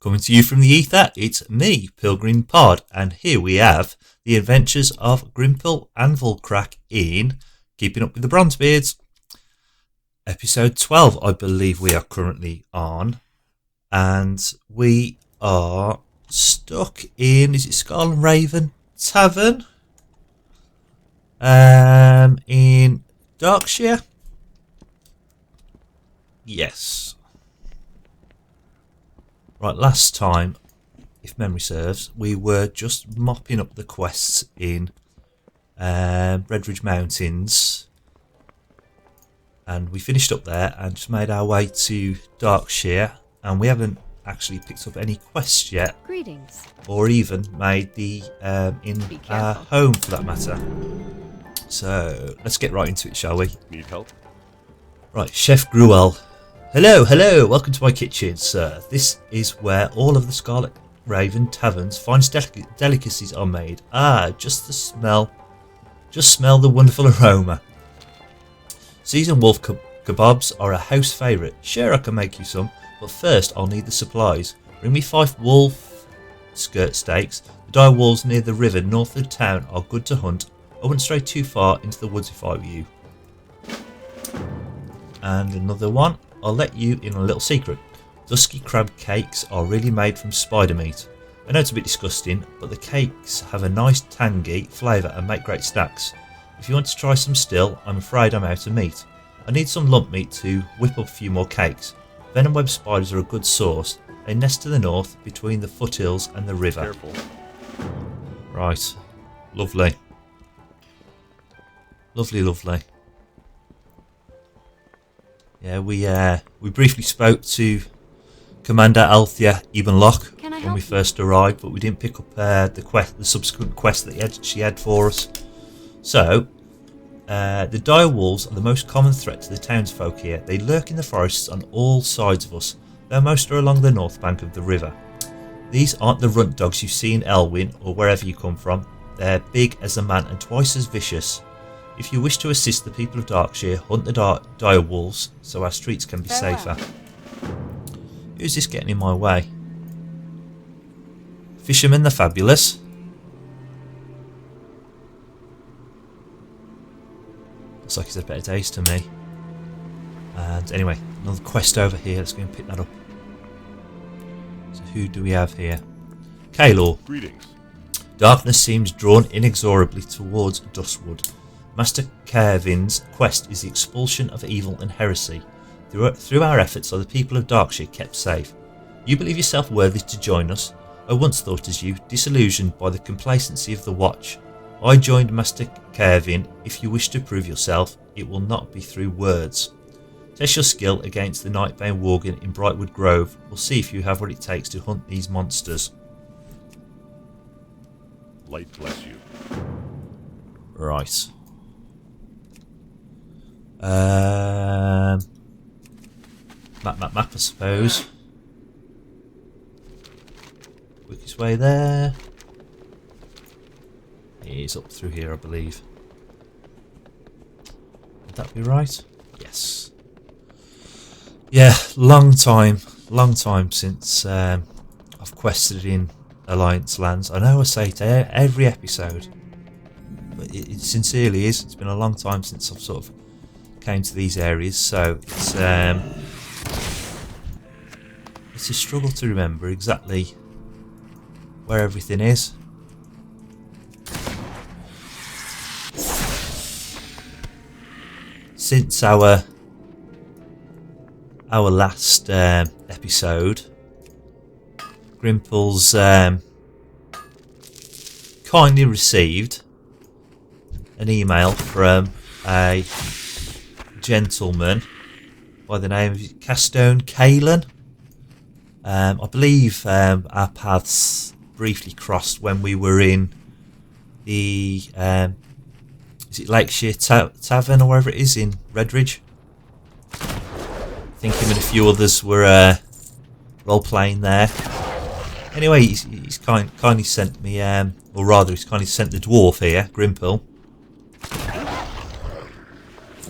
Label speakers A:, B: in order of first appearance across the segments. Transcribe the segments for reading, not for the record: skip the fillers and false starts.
A: Coming to you from the ether, it's me, Pilgrim Pod, and here we have the adventures of Grimpil Anvilcrack in Keeping Up with the Bronzebeards. Episode 12, I believe we are currently on, and we are stuck in, is it Skull and Raven Tavern? In Darkshire? Yes. Right, last time, if memory serves, we were just mopping up the quests in Redridge Mountains, and we finished up there and just made our way to Darkshire, and we haven't actually picked up any quests yet.
B: Greetings.
A: Or even made the in our home, for that matter. So let's get right into it, shall we?
C: Need help?
A: Right, Chef Gruel. Hello, welcome to my kitchen, sir. This is where all of the Scarlet Raven Tavern's finest delicacies are made. Just smell the wonderful aroma. Seasoned wolf kebabs are a house favourite. Sure, I can make you some, but first I'll need the supplies. Bring me 5 wolf skirt steaks. The dire wolves near the river north of the town are good to hunt. I wouldn't stray too far into the woods if I were you. And another one. I'll let you in a little secret. Dusky crab cakes are really made from spider meat. I know it's a bit disgusting, but the cakes have a nice tangy flavour and make great snacks. If you want to try some still, I'm afraid I'm out of meat. I need some lump meat to whip up a few more cakes. Venom web spiders are a good source. They nest to the north between the foothills and the river.
C: Careful.
A: Right. Lovely. Lovely. Yeah, we briefly spoke to Commander Althea Ebenlock when we first arrived, but we didn't pick up the subsequent quest that she had for us. So, the dire wolves are the most common threat to the townsfolk here. They lurk in the forests on all sides of us, though most are along the north bank of the river. These aren't the runt dogs you see in Elwyn or wherever you come from. They're big as a man and twice as vicious. If you wish to assist the people of Darkshire, hunt the dire wolves so our streets can be safer. Who's this getting in my way? Fisherman the Fabulous. Looks like he's had better days to me. And anyway, another quest over here. Let's go and pick that up. So who do we have here? Kaylor.
C: Greetings.
A: Darkness seems drawn inexorably towards Duskwood. Master Kervin's quest is the expulsion of evil and heresy. Through our efforts are the people of Darkshire kept safe. You believe yourself worthy to join us? I once thought as you, disillusioned by the complacency of the Watch. I joined Master Kervin. If you wish to prove yourself, it will not be through words. Test your skill against the Nightbane Worgen in Brightwood Grove. We'll see if you have what it takes to hunt these monsters.
C: Light bless you.
A: Right. Map, I suppose. Quickest way there. He's up through here, I believe. Would that be right? Yes. Yeah, long time since I've quested in Alliance lands. I know I say it every episode, but it sincerely is. It's been a long time since I've sort of came to these areas, so it's a struggle to remember exactly where everything is. Since our last episode, Grimpil's kindly received an email from a gentleman by the name of Castone Kalen. I believe our paths briefly crossed when we were in the is it Lakeshire Tavern or wherever it is in Redridge. I think him and a few others were role playing there. Anyway, he's kindly sent me, or rather, he's kindly sent the dwarf here, Grimpil,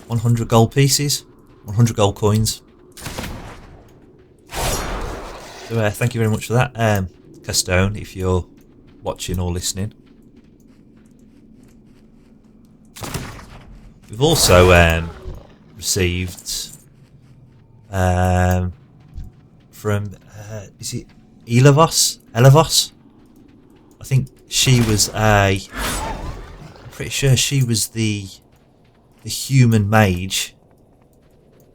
A: 100 gold pieces, 100 gold coins. So thank you very much for that, Castone, if you're watching or listening. We've also received from is it Elevos? I think she was I'm pretty sure she was the human mage.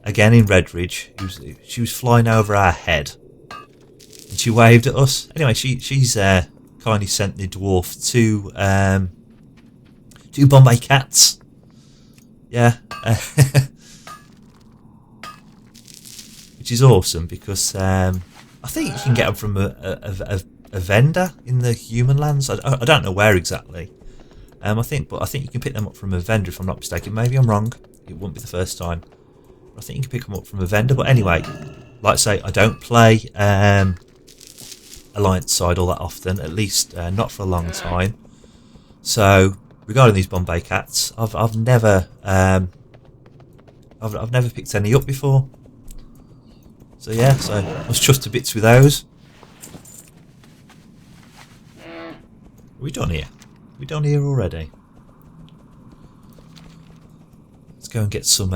A: Again in Redridge. She was flying over our head. And she waved at us. Anyway, she's kindly sent the dwarf two Bombay cats. Yeah. Which is awesome because I think you can get them from a vendor in the human lands. I don't know where exactly. I think you can pick them up from a vendor if I'm not mistaken. Maybe I'm wrong. It won't be the first time. I think you can pick them up from a vendor. But anyway, like I say, I don't play Alliance side all that often. At least not for a long time. So regarding these Bombay cats, I've never picked any up before. So yeah, so I was chuffed to bits with those. Are we done here? Are we done here already? Let's go and get some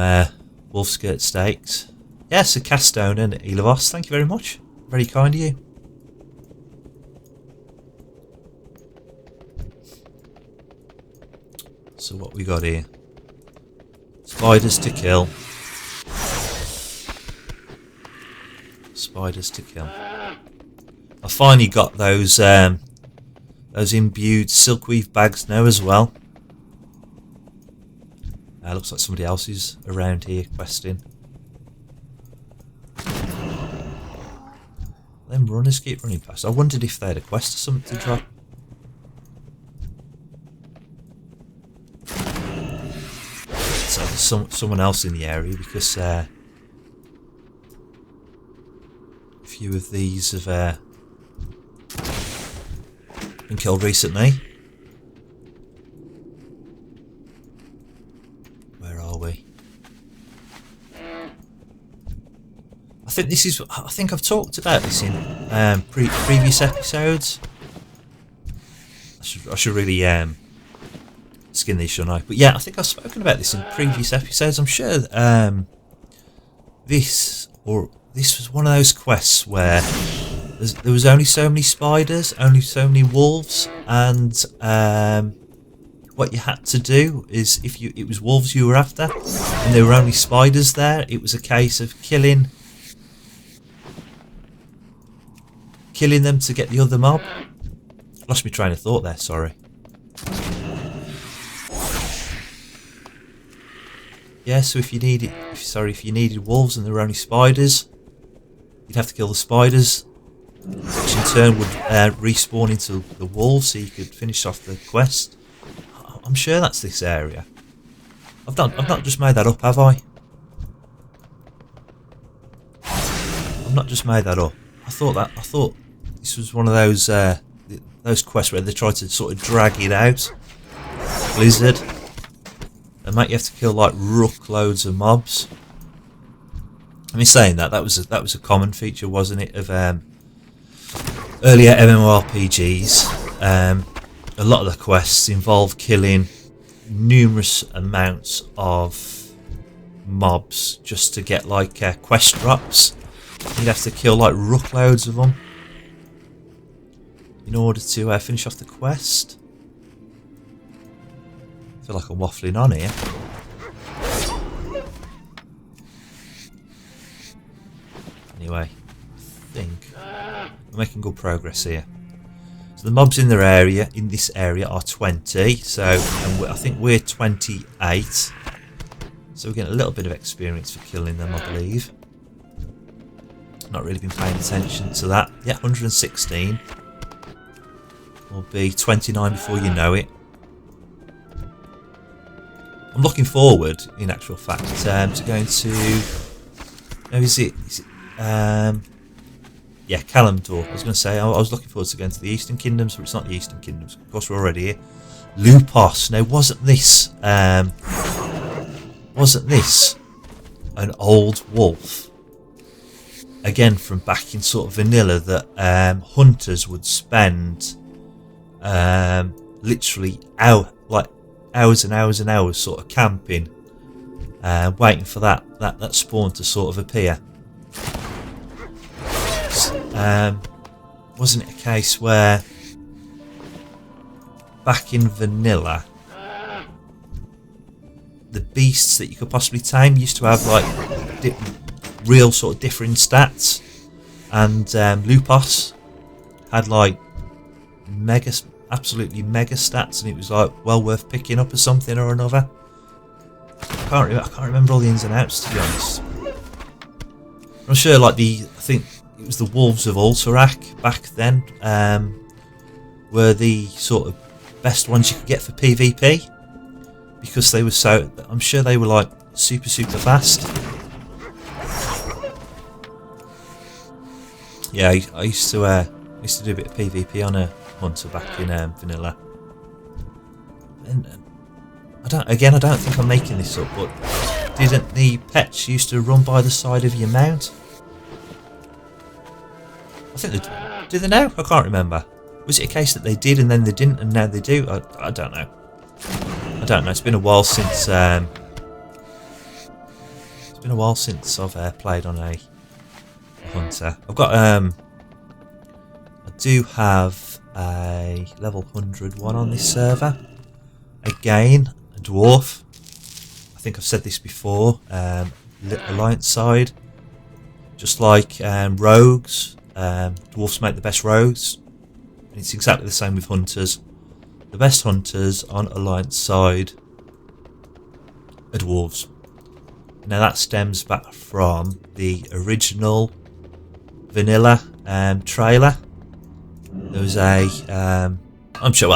A: wolf skirt steaks. Yes, a Castone and Elevos, thank you very much. Very kind of you. So what we got here? Spiders to kill. Spiders to kill. I finally got those imbued silkweave bags now as well. Looks like somebody else is around here questing. Them runners keep running past. I wondered if they had a quest or something to drop. So there's someone else in the area because a few of these have been killed recently. Where are we? I think I've talked about this in previous episodes. I should really skin these, shouldn't I? But yeah, I think I've spoken about this in previous episodes. I'm sure this was one of those quests where there was only so many spiders, only so many wolves, and what you had to do is if it was wolves you were after, and there were only spiders there, it was a case of killing them to get the other mob. Lost my train of thought there. Sorry. Yeah, so if you needed wolves and there were only spiders, you'd have to kill the spiders, which in turn would respawn into the wolves, so you could finish off the quest. I'm sure that's this area. I've not just made that up, have I? I've not just made that up. I thought this was one of those quests where they tried to sort of drag it out. Blizzard. And make you have to kill like ruck loads of mobs. I mean, saying that was a common feature, wasn't it, of earlier MMORPGs? A lot of the quests involve killing numerous amounts of mobs just to get like quest drops. You'd have to kill like ruck loads of them in order to finish off the quest. I feel like I'm waffling on here. Anyway, I think we're making good progress here. So the mobs in this area are 20. So I think we're 28. So we're getting a little bit of experience for killing them, I believe. Not really been paying attention to that. Yeah, 116. Will be 29 before you know it. I'm looking forward, in actual fact, to going to... No, is it yeah, Kalimdor. I was going to say, I was looking forward to going to the Eastern Kingdoms, but it's not the Eastern Kingdoms. Of course, we're already here. Lupos. Now, wasn't this an old wolf? again from back in sort of vanilla, that hunters would spend literally hours and hours and hours sort of camping, waiting for that spawn to sort of appear. Wasn't it a case where back in vanilla the beasts that you could possibly tame used to have like real sort of differing stats, and Lupos had like absolutely mega stats, and it was like well worth picking up or something or another. I can't remember all the ins and outs, to be honest. I'm sure like I think it was the Wolves of Alterac back then were the sort of best ones you could get for PvP, because they were so, I'm sure they were like super fast. Yeah, I used to do a bit of PvP on a hunter back in vanilla. And I don't think I'm making this up, but didn't the pets used to run by the side of your mount? I think did they now? I can't remember. Was it a case that they did and then they didn't and now they do? I don't know. It's been a while since I've played on a hunter. I've got I do have a level 101 on this server. Again, a dwarf. I think I've said this before. Alliance side, just like rogues. Dwarfs make the best rogues, and it's exactly the same with hunters. The best hunters on Alliance side are dwarves. Now that stems back from the original vanilla trailer. There was a I'm sure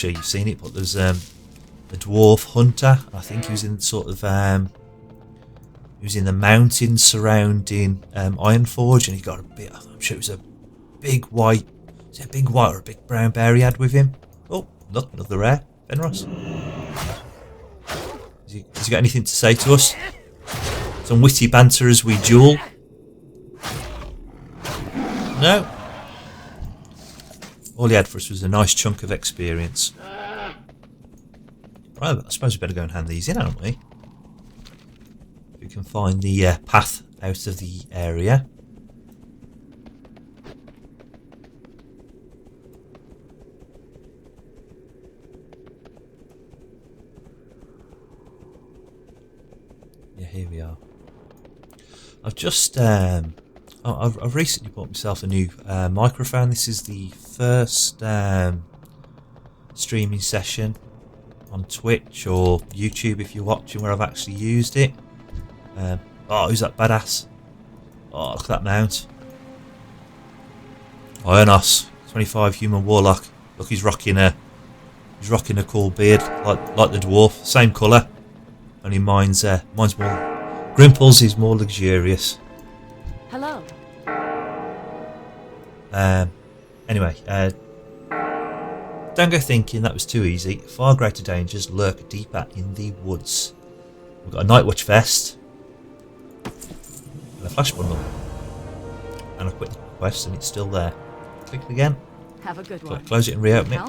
A: you've seen it, but there's a dwarf hunter. I think he was in sort of he was in the mountains surrounding Ironforge, and he got a bit. I'm sure it was a big white. Is it a big white or a big brown bear he had with him? Oh, look, another rare. Fenros. Has he got anything to say to us? Some witty banter as we duel? No. All he had for us was a nice chunk of experience. Right, I suppose we better go and hand these in, haven't we? We can find the path out of the area. Yeah, here we are. I've just I've recently bought myself a new microphone. This is the first streaming session on Twitch or YouTube if you're watching where I've actually used it. Oh, who's that badass? Oh, look at that mount. Ionos, 25 human warlock. Look, he's rocking a cool beard like the dwarf. Same colour. Only mine's more. Grimpil's is more luxurious.
B: Hello.
A: Anyway, don't go thinking that was too easy. Far greater dangers lurk deeper in the woods. We've got a night watch vest and a flash bundle, and a quick quest, and it's still there. Click it again.
B: Have a good one.
A: Close it and reopen it.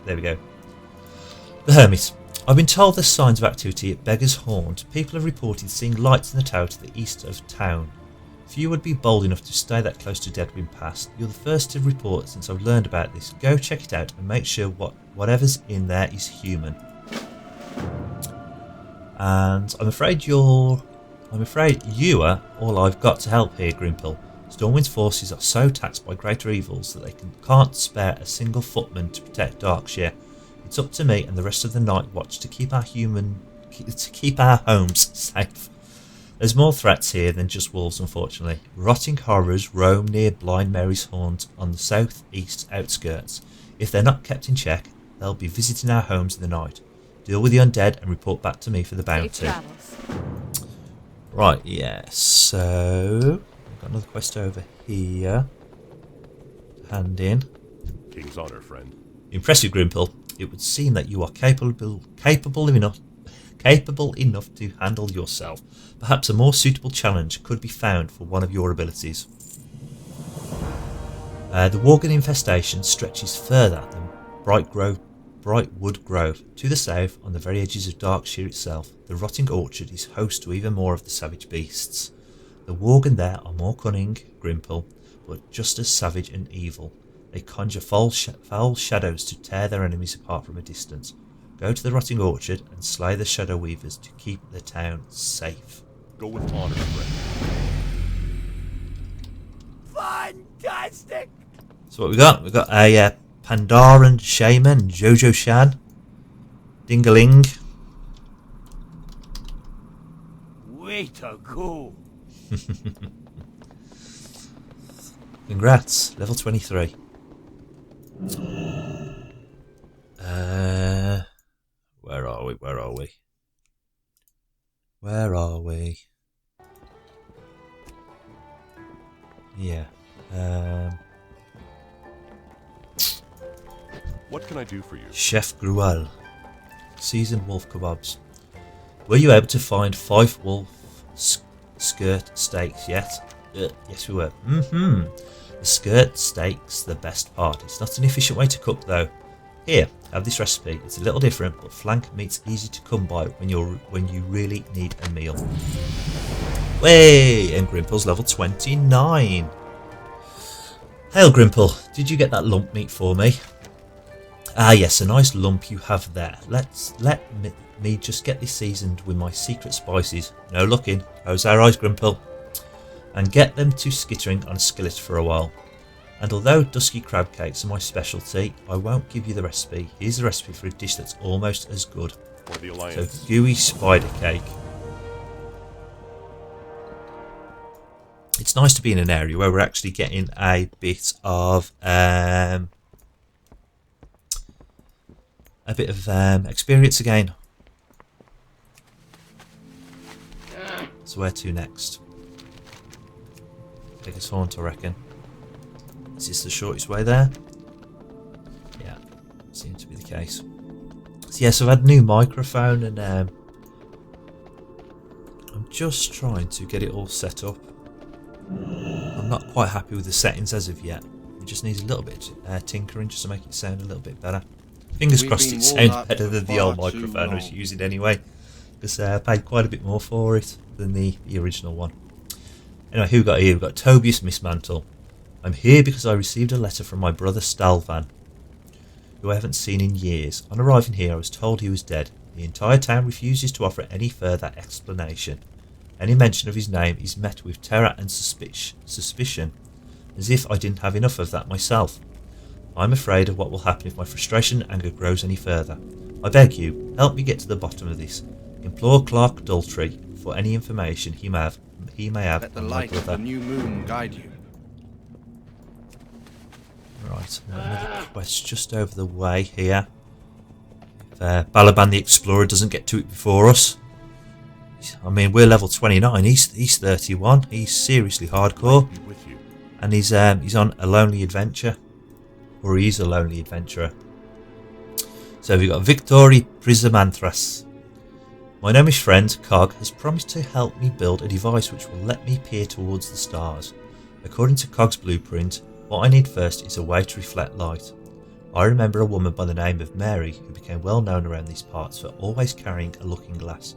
A: There we go. The Hermit. I've been told there's signs of activity at Beggar's Haunt. People have reported seeing lights in the tower to the east of town. Few would be bold enough to stay that close to Deadwind Pass. You're the first to report since I've learned about this. Go check it out and make sure whatever's in there is human. And I'm afraid you are all I've got to help here, Grimpil. Stormwind's forces are so taxed by greater evils that they can't spare a single footman to protect Darkshire. It's up to me and the rest of the Night Watch to keep our homes safe. There's more threats here than just wolves, unfortunately. Rotting horrors roam near Blind Mary's Haunt on the south-east outskirts. If they're not kept in check, they'll be visiting our homes in the night. Deal with the undead and report back to me for the bounty. Right, yes. So we've got another quest over here. Hand in.
C: King's honor, friend.
A: Impressive, Grimpil. It would seem that you are capable enough to handle yourself. Perhaps a more suitable challenge could be found for one of your abilities. The Worgen infestation stretches further than Brightwood Grove. To the south, on the very edges of Darkshire itself, the rotting orchard is host to even more of the savage beasts. The Worgen there are more cunning, Grimpil, but just as savage and evil. They conjure foul shadows to tear their enemies apart from a distance. Go to the rotting orchard and slay the shadow weavers to keep the town safe.
C: Go with honor, friend.
D: Fantastic!
A: So what we got? We got a Pandaren Shaman, Jojo Shan, Dingaling.
D: Way to go!
A: Congrats, level 23. Where are we? Where are we? Where are we? Yeah.
C: What can I do for you?
A: Chef Gruel. Seasoned wolf kebabs. Were you able to find 5 wolf skirt steaks yet? Yes, we were. The skirt steak's the best part. It's not an efficient way to cook, though. Here, have this recipe. It's a little different, but flank meat's easy to come by when you really need a meal. Way! And Grimpil's level 29. Hail, Grimpil. Did you get that lump meat for me? Ah, yes, a nice lump you have there. Let me just get this seasoned with my secret spices. No looking. Close our eyes, Grimpil. And get them to skittering on a skillet for a while. And although dusky crab cakes are my specialty, I won't give you the recipe. Here's the recipe for a dish that's almost as good.
C: For the Alliance.
A: So, gooey spider cake. It's nice to be in an area where we're actually getting a bit of experience again. So where to next? Take us haunt, I reckon. Is this the shortest way there? Yeah, seems to be the case. So yes, I've had a new microphone and I'm just trying to get it all set up. I'm not quite happy with the settings as of yet. It just needs a little bit tinkering just to make it sound a little bit better. Fingers crossed it sounds better than the old microphone I was using anyway, because I paid quite a bit more for it than the original one. Anyway, who we got here? We've got Tobias Mistmantle. I'm here because I received a letter from my brother Stalvan, who I haven't seen in years. On arriving here, I was told he was dead. The entire town refuses to offer any further explanation. Any mention of his name is met with terror and suspicion, as if I didn't have enough of that myself. I'm afraid of what will happen if my frustration and anger grows any further. I beg you, help me get to the bottom of this. Implore Clark Daltrey for any information he may have
D: Let the light of the new moon guide you.
A: Right, another quest just over the way here. If Balaban the Explorer doesn't get to it before us. I mean, we're level 29, he's 31, he's seriously hardcore.
C: With you.
A: And he's on a lonely adventure. Or he's a lonely adventurer. So we've got Victory Prismanthras. My gnomish friend, Cog, has promised to help me build a device which will let me peer towards the stars. According to Cog's blueprint, what I need first is a way to reflect light. I remember a woman by the name of Mary who became well known around these parts for always carrying a looking glass.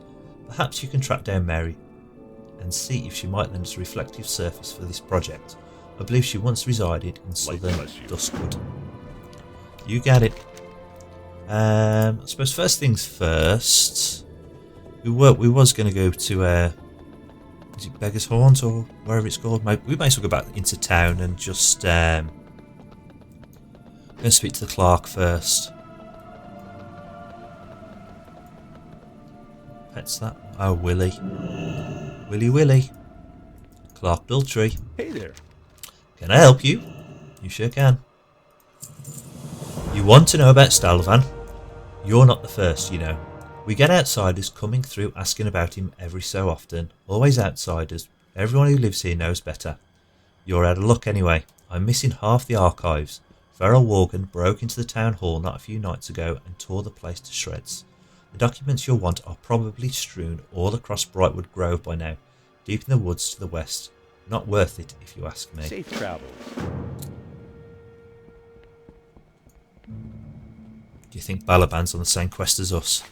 A: Perhaps you can track down Mary and see if she might lend us a reflective surface for this project. I believe she once resided in southern Duskwood. You get it. I suppose first things first. We was going to go to is it Beggar's Haunt or wherever it's called? We may as well go back into town and just go and speak to the Clark first. Pet's that? Oh, Willie. Willie. Clark Daltrey.
C: Hey there.
A: Can I help you? You sure can. You want to know about Stalvan? You're not the first, you know. We get outsiders coming through asking about him every so often. Always outsiders. Everyone who lives here knows better. You're out of luck anyway. I'm missing half the archives. Feral Worgen broke into the town hall not a few nights ago and tore the place to shreds. The documents you'll want are probably strewn all across Brightwood Grove by now, deep in the woods to the west. Not worth it, if you ask me.
C: Safe travels.
A: Do you think Balaban's on the same quest as us?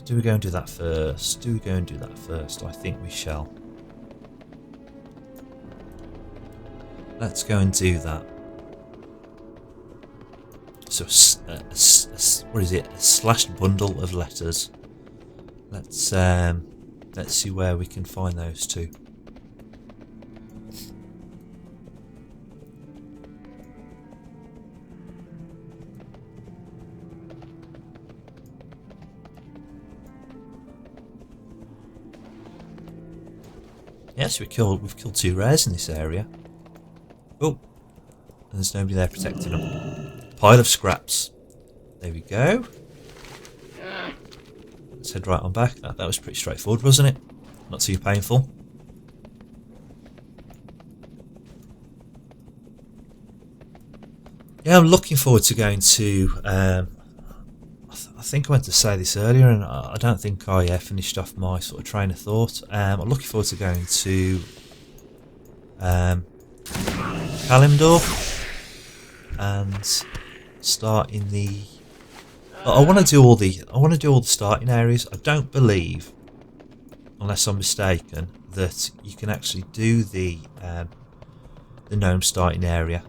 A: Do we go and do that first? Do we go and do that first? I think we shall. Let's go and do that. So, what is it? A slashed bundle of letters. Let's see where we can find those two. Yes, we've killed 2 rares in this area. Oh, and there's nobody there protecting them. Pile of scraps. There we go. Let's head right on back. That was pretty straightforward, wasn't it? Not too painful. Yeah, I'm looking forward to going to... I think I meant to say this earlier, and I don't think I finished off my sort of train of thought. I'm looking forward to going to Kalimdor and starting the. I want to do all the starting areas. I don't believe, unless I'm mistaken, that you can actually do the gnome starting area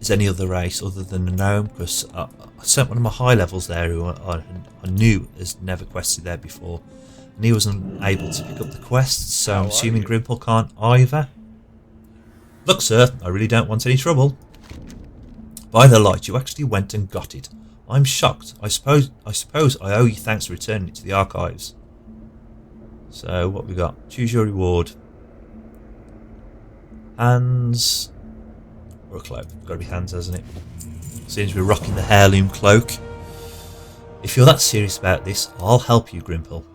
A: as any other race other than the gnome, because I sent one of my high levels there who I knew has never quested there before, and he wasn't able to pick up the quests, so I'm assuming Grimpil can't either. Look, sir, I really don't want any trouble. By the light, you actually went and got it. I'm shocked. I suppose I owe you thanks for returning it to the archives. So what we got? Choose your reward. Hands or a cloak? Got to be hands, hasn't it? Seems we're rocking the heirloom cloak. If you're that serious about this, I'll help you, Grimpil.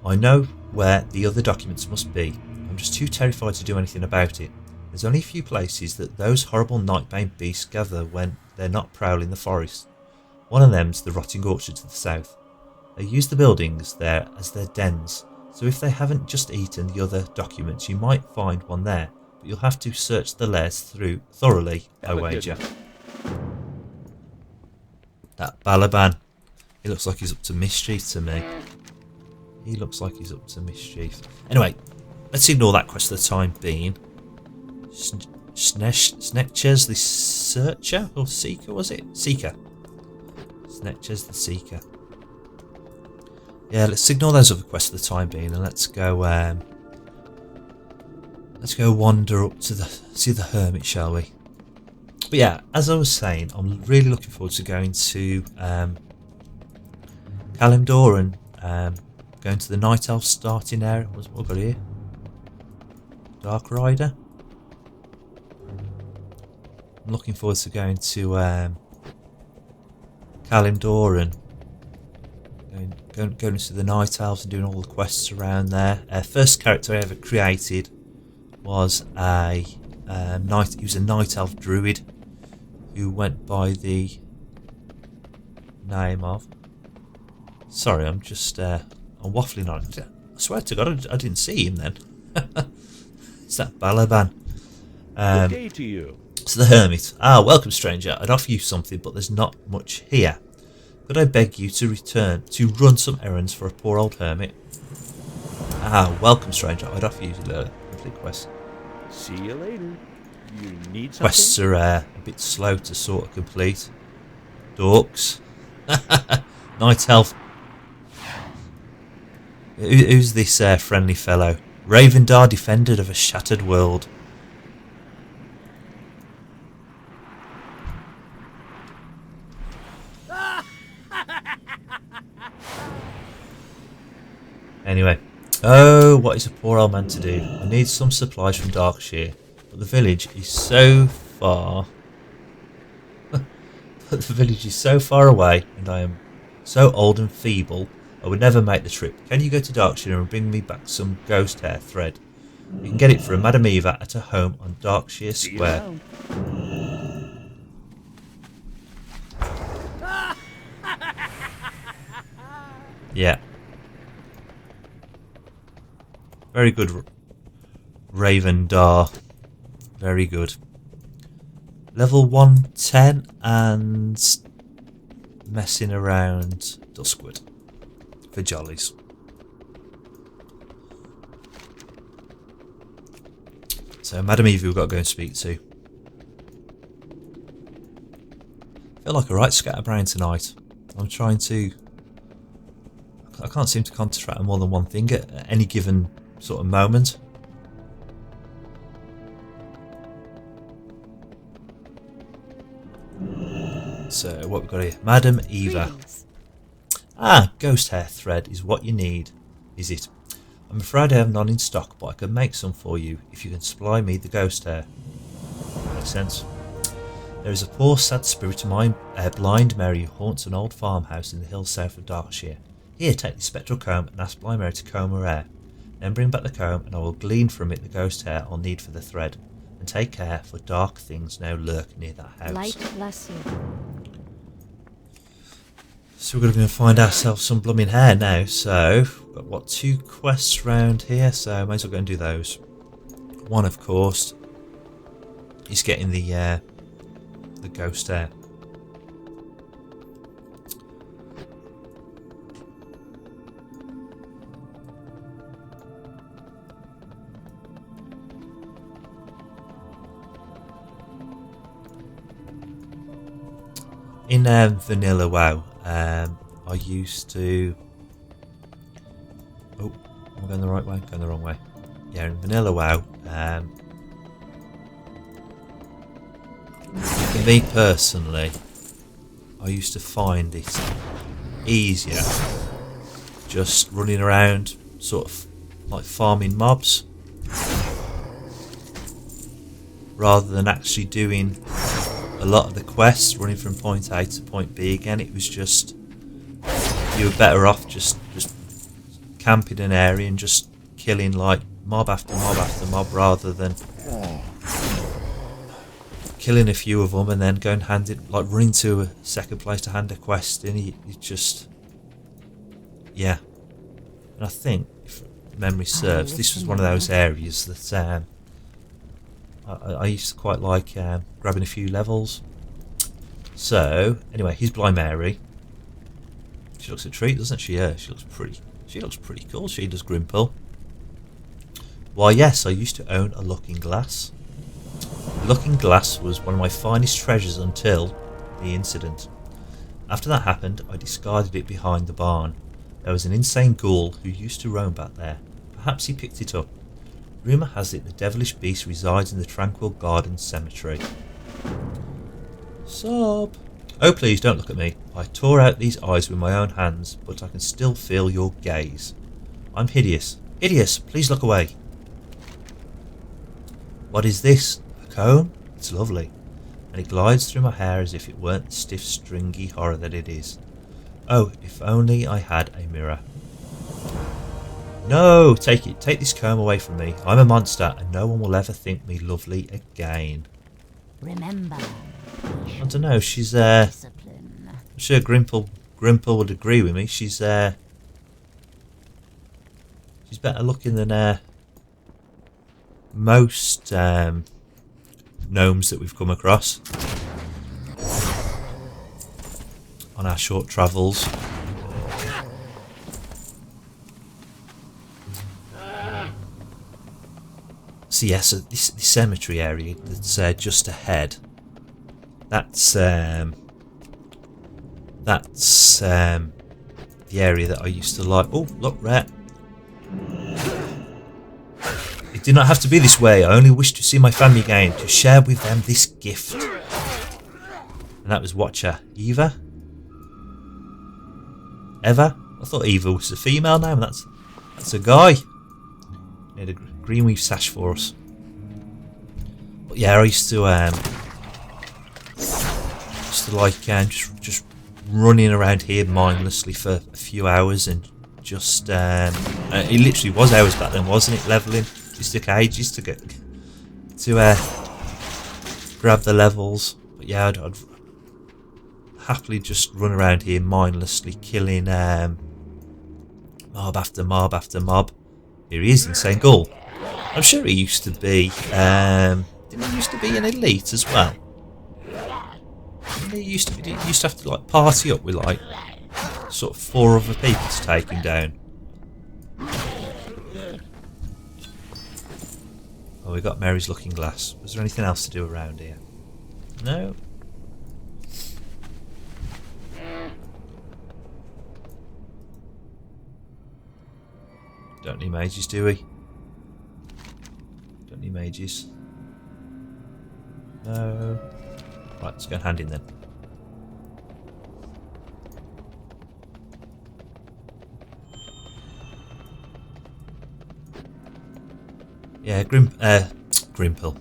A: I know where the other documents must be. I'm just too terrified to do anything about it. There's only a few places that those horrible night-bane beasts gather when they're not prowling the forest. One of them's the rotting orchard to the south. They use the buildings there as their dens, so if they haven't just eaten the other documents, you might find one there, but you'll have to search the lairs thoroughly, I wager. That Balaban, he looks like he's up to mischief to me. He looks like he's up to mischief. Anyway, let's ignore that quest for the time being. Snetches the Searcher? Or Seeker, was it? Seeker. Snetches the Seeker. Yeah, let's ignore those other quests for the time being, and let's go wander up to see the hermit, shall we? But yeah, as I was saying, I'm really looking forward to going to Kalimdor and going to the Night Elf starting area. What's what we've got here? Dark Rider. I'm looking forward to going to Kalimdor and going to the Night Elves and doing all the quests around there. First character I ever created was a Night Elf druid who went by the name of. Sorry, I'm just I'm waffling on. I swear to God, I didn't see him then. It's that Balaban.
C: Good day to you.
A: So the hermit. Ah, welcome, stranger. I'd offer you something, but there's not much here. Could I beg you to return to run some errands for a poor old hermit? Ah, welcome, stranger. I'd offer you to complete quest.
C: See you later. You need something?
A: Quests are a bit slow to sort of complete. Dorks. Night Elf. Who's this friendly fellow? Ravendar, defender of a shattered world. Anyway. Oh, what is a poor old man to do? I need some supplies from Darkshire, but the village is so far. But the village is so far away, and I am so old and feeble, I would never make the trip. Can you go to Darkshire and bring me back some ghost hair thread? You can get it from Madame Eva at her home on Darkshire Square. Yeah. Very good, Ravendar. Very good. level 110 and messing around Duskwood for jollies. So Madam Eva we've got to go and speak to. I feel like a right scatterbrain tonight. I'm trying to... I can't seem to concentrate on more than one thing at any given sort of moment. So what we've got here? Madam Eva.
B: Greetings.
A: Ah, ghost hair thread is what you need, is it? I'm afraid I have none in stock, but I can make some for you if you can supply me the ghost hair. Makes sense. There is a poor sad spirit of mine, Blind Mary, who haunts an old farmhouse in the hills south of Darkshire. Here, take the spectral comb and ask Blind Mary to comb her hair. Then bring back the comb and I will glean from it the ghost hair I'll need for the thread. And take care, for dark things now lurk near that house.
B: Light bless you.
A: So we're going to go and find ourselves some blooming hair now. So, we've got what, 2 quests round here, so may as well go and do those. One, of course, is getting the ghost hair. In Vanilla WoW, I used to... Oh, am I going the right way? Going the wrong way. Yeah, in Vanilla WoW, for me personally, I used to find it easier just running around, sort of like farming mobs, rather than actually doing a lot of the quests, running from point A to point B again. It was just, you were better off just camping an area and just killing like mob after mob after mob, rather than killing a few of them and then going running to a second place to hand a quest in. You just, yeah. And I think, if memory serves, this was one of those areas that I used to quite like grabbing a few levels. So anyway, here's Blind Mary. She looks a treat, doesn't she? Yeah, she looks pretty cool. She does Grimpil. Why yes, I used to own a looking glass. The looking glass was one of my finest treasures until the incident. After that happened, I discarded it behind the barn. There was an insane ghoul who used to roam back there. Perhaps he picked it up. Rumour has it the devilish beast resides in the tranquil garden cemetery. Sob. Oh please don't look at me. I tore out these eyes with my own hands, but I can still feel your gaze. I'm hideous. Hideous, please look away. What is this? A comb? It's lovely. And it glides through my hair as if it weren't the stiff stringy horror that it is. Oh, if only I had a mirror. No, take it. Take this comb away from me. I'm a monster, and no one will ever think me lovely again.
B: Remember,
A: I don't know. She's
B: discipline.
A: I'm sure Grimpil would agree with me. She's better looking than most gnomes that we've come across on our short travels. So yeah, so this cemetery area that's just ahead, that's the area that I used to like. Oh, look, rare. It did not have to be this way. I only wished to see my family again, to share with them this gift. And that was Watcher Eva. Eva? I thought Eva was a female name. That's a guy. Need a greenweave sash for us. But yeah, I used to like just running around here mindlessly for a few hours and just it literally was hours back then, wasn't it? Leveling. It took ages to get to grab the levels. But yeah, I'd happily just run around here mindlessly killing mob after mob after mob. Here he is, Insane Ghoul. I'm sure he used to be didn't he used to be an elite as well? You used to have to like party up with like sort of 4 other people to take him down. Oh, we got Mary's looking glass. Was there anything else to do around here? No. Don't need mages, do we? Don't need mages. No. Right, let's go and hand in then. Yeah, Grimpil.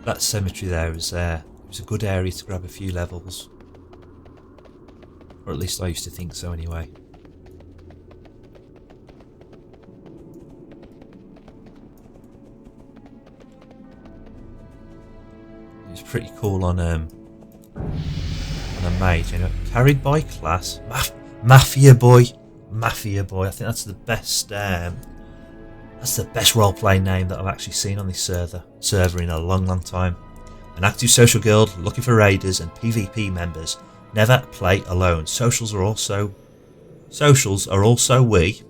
A: That cemetery there was a good area to grab a few levels. Or at least I used to think so anyway. It's pretty cool on a mage, you know. Carried by class. Mafia boy. Mafia boy. I think that's the best role-playing name that I've actually seen on this server in a long time. An active social guild looking for raiders and PvP members. Never play alone. Socials are also we.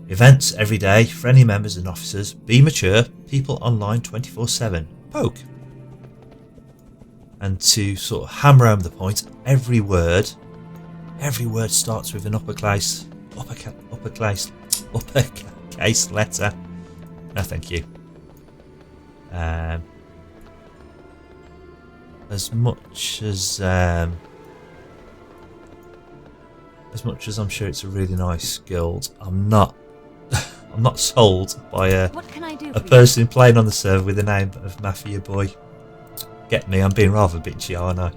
A: Events every day. Friendly members and officers. Be mature. People online 24/7. Poke. And to sort of hammer home the point, every word starts with an uppercase letter. No, thank you. As much as I'm sure it's a really nice guild, I'm not sold by a person playing on the server with the name of Mafia Boy. Get me, I'm being rather bitchy, aren't I?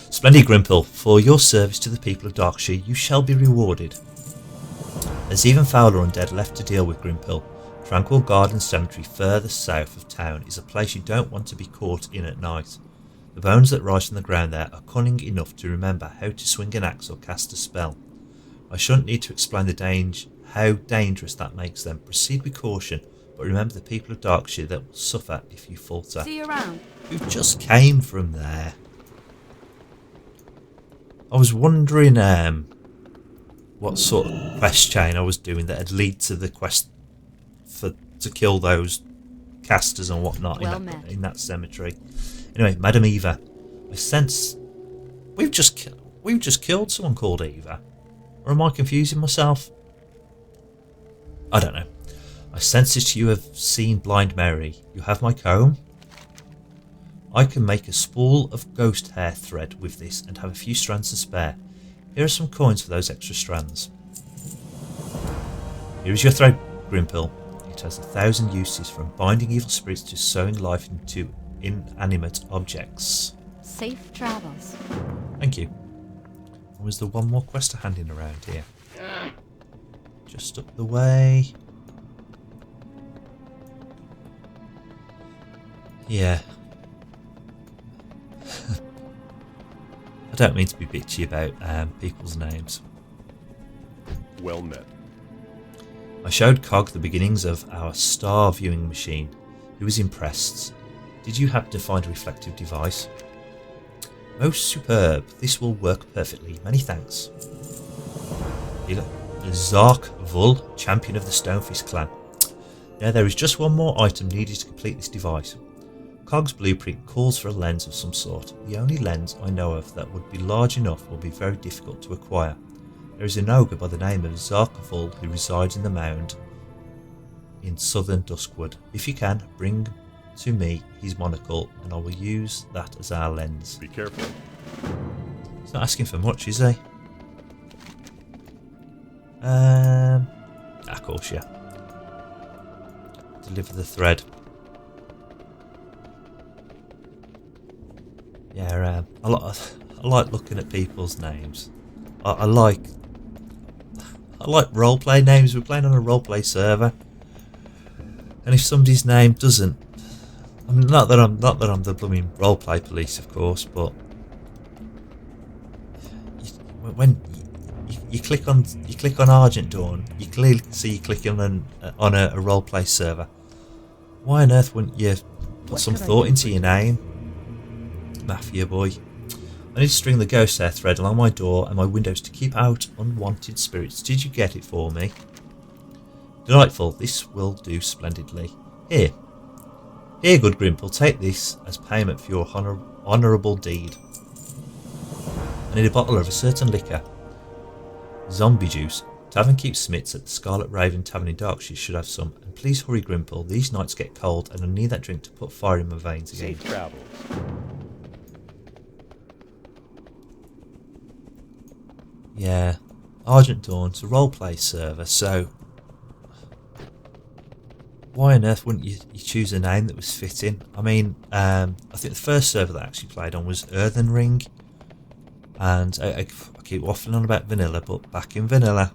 A: Splendid Grimpil, for your service to the people of Darkshire, you shall be rewarded. There's even fouler undead left to deal with, Grimpil. Tranquil Garden Cemetery further south of town is a place you don't want to be caught in at night. The bones that rise from the ground there are cunning enough to remember how to swing an axe or cast a spell. I shouldn't need to explain how dangerous that makes them. Proceed with caution, but remember the people of Darkshire that will suffer if you falter.
B: See you around.
A: You just came from there. I was wondering what sort of quest chain I was doing that would lead to the quest to kill those casters and whatnot in that cemetery. Anyway, Madam Eva, I sense we've just killed someone called Eva, or am I confusing myself? I don't know. I sense that you have seen Blind Mary. You have my comb. I can make a spool of ghost hair thread with this and have a few strands to spare. Here are some coins for those extra strands. Here is your thread, Grimpil. It has 1,000 uses, from binding evil spirits to sewing life into inanimate objects.
B: Safe travels.
A: Thank you. Was there one more quest to hand in around here? Just up the way. Yeah. I don't mean to be bitchy about people's names.
C: Well met.
A: I showed Cog the beginnings of our star viewing machine. He was impressed. Did you happen to find a reflective device? Most superb. This will work perfectly. Many thanks. Zark-Vul, champion of the Stonefist clan. Now there is just one more item needed to complete this device. Cog's blueprint calls for a lens of some sort. The only lens I know of that would be large enough will be very difficult to acquire. There is an ogre by the name of Zark-Vul who resides in the mound in southern Duskwood. If you can, bring to me his monocle and I will use that as our lens.
C: Be careful.
A: He's not asking for much, is he? Of course, yeah. Deliver the thread. Yeah, I like looking at people's names. I like roleplay names. We're playing on a roleplay server, and if somebody's name doesn't, I mean, not that I'm the blooming roleplay police, of course, but when you click on Argent Dawn, you clearly see you're clicking on a roleplay server. Why on earth wouldn't you put some thought into your name? Mafia boy. I need to string the ghost hair thread along my door and my windows to keep out unwanted spirits. Did you get it for me? Delightful. This will do splendidly. Here, good Grimpil, take this as payment for your honourable deed. I need a bottle of a certain liquor. Zombie juice. Tavern keeps Smiths at the Scarlet Raven Tavern in Darkshire should have some. And please hurry, Grimpil. These nights get cold and I need that drink to put fire in my veins again.
C: Safe travels.
A: Yeah. Argent Dawn, it's a roleplay server, so why on earth wouldn't you choose a name that was fitting? I mean, I think the first server that I actually played on was Earthen Ring. And I keep waffling on about vanilla, but back in vanilla,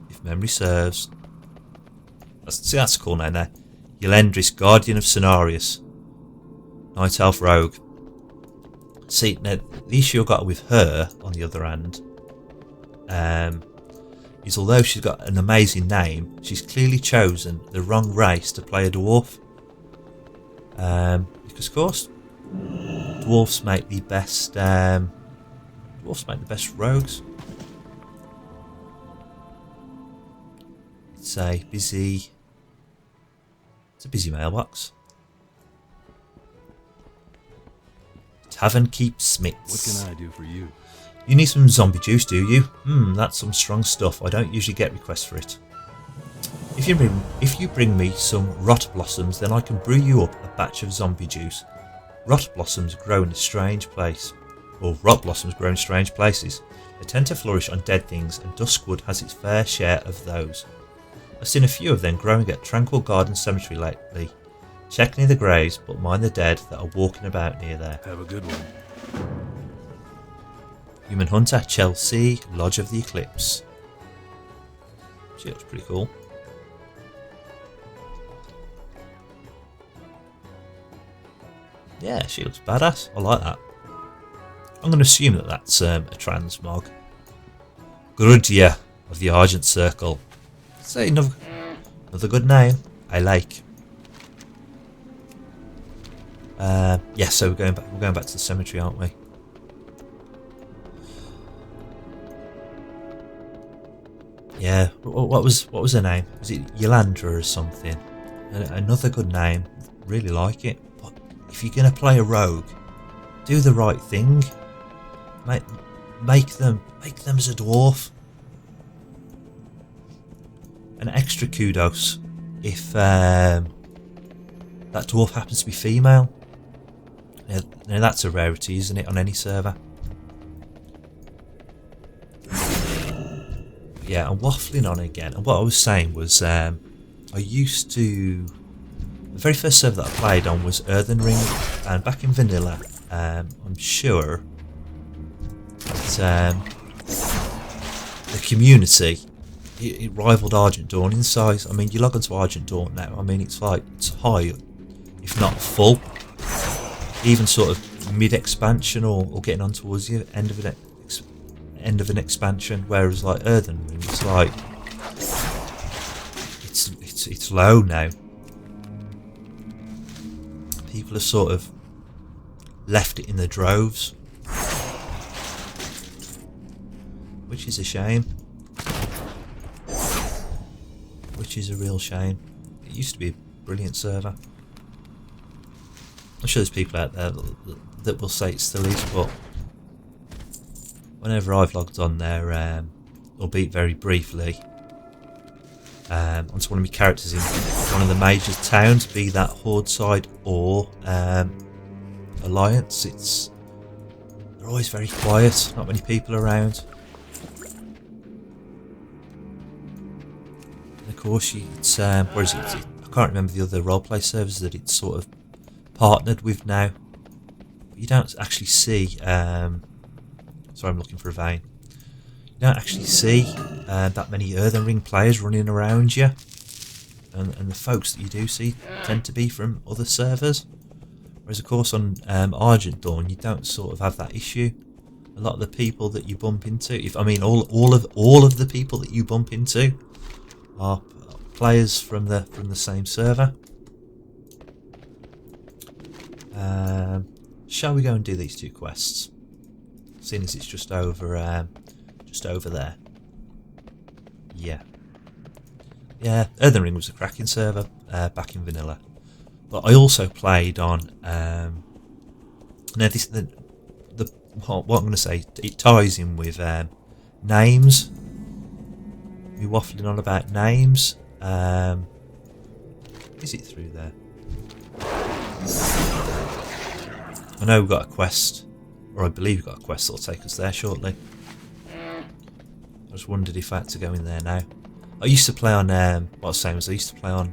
A: if memory serves, that's a cool name there. Yelendris, Guardian of Cenarius, Night Elf Rogue. See, now the issue I got with her, on the other hand, is although she's got an amazing name, she's clearly chosen the wrong race to play a dwarf. Because of course, dwarfs make the best. Dwarfs make the best rogues. It's a busy mailbox. Tavern keeps Smiths.
C: What can I do for you?
A: You need some zombie juice, do you? That's some strong stuff. I don't usually get requests for it. If you bring me some rot blossoms, then I can brew you up a batch of zombie juice. Rot blossoms grow in a strange place. Or rot blossoms grow in strange places. They tend to flourish on dead things, and Duskwood has its fair share of those. I've seen a few of them growing at Tranquil Garden Cemetery lately. Check near the graves, but mind the dead that are walking about near there.
C: Have a good one.
A: Human Hunter, Chelsea, Lodge of the Eclipse. She looks pretty cool. Yeah, she looks badass. I like that. I'm going to assume that that's a transmog. Grudia of the Argent Circle. Say another good name. I like. Yeah, so we're going back to the cemetery, aren't we? Yeah. What was her name? Was it Yolandra or something? Another good name. Really like it. But if you're going to play a rogue, do the right thing. Make them as a dwarf. An extra kudos if that dwarf happens to be female. Now that's a rarity, isn't it, on any server? Yeah, I'm waffling on again. And what I was saying was, I used to. The very first server that I played on was Earthen Ring, and back in vanilla, I'm sure that the community it rivaled Argent Dawn in size. I mean, you log onto Argent Dawn now. I mean, it's high, if not full, even sort of mid-expansion or getting on towards the end of an expansion. Whereas like Earthen Ring, it's like it's low now. People have sort of left it in the droves, which is a shame. Which is a real shame. It used to be a brilliant server. I'm sure there's people out there that will say it still is, but whenever I've logged on there, albeit very briefly, onto one of my characters in one of the major towns, be that Horde side or Alliance, they're always very quiet, not many people around. And of course, it's where is it? I can't remember the other roleplay servers that it's sort of partnered with now. But you don't actually see. Sorry, I'm looking for a vein. You don't actually see that many Earthen Ring players running around you, and the folks that you do see tend to be from other servers. Whereas, of course, on Argent Dawn, you don't sort of have that issue. A lot of the people that you bump into, all of the people that you bump into, are players from the same server. shall we go and do these 2 quests? Seeing as it's just over there. Yeah. Yeah, Earthen Ring was a cracking server back in vanilla. But I also played on now this what I'm going to say, it ties in with names. We're waffling on about names. Is it through there? I know we've got a quest, or I believe we've got a quest that'll take us there shortly. I just wondered if I had to go in there now. I used to play on what I was saying was I used to play on